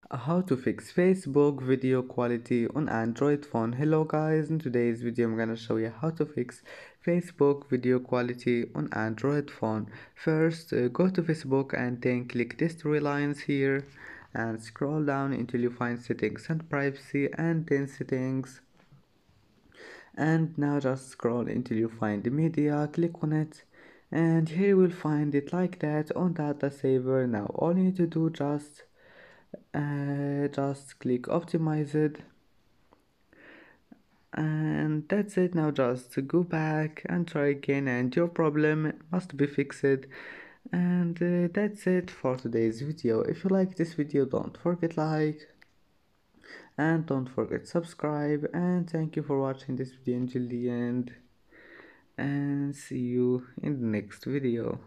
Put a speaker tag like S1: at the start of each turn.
S1: How to fix Facebook video quality on Android phone. Hello guys, in today's video I'm gonna show you how to fix Facebook video quality on Android phone. First, go to Facebook and then click these three lines here and scroll down until you find settings and privacy and then settings, and now just scroll until you find the media, click on it, and here you will find it like that on data saver. Now all you need to do just click optimize it, and that's it. Now just go back and try again and your problem must be fixed. And that's it for today's video. If you like this video, don't forget like and don't forget subscribe, and thank you for watching this video until the end, and see you in the next video.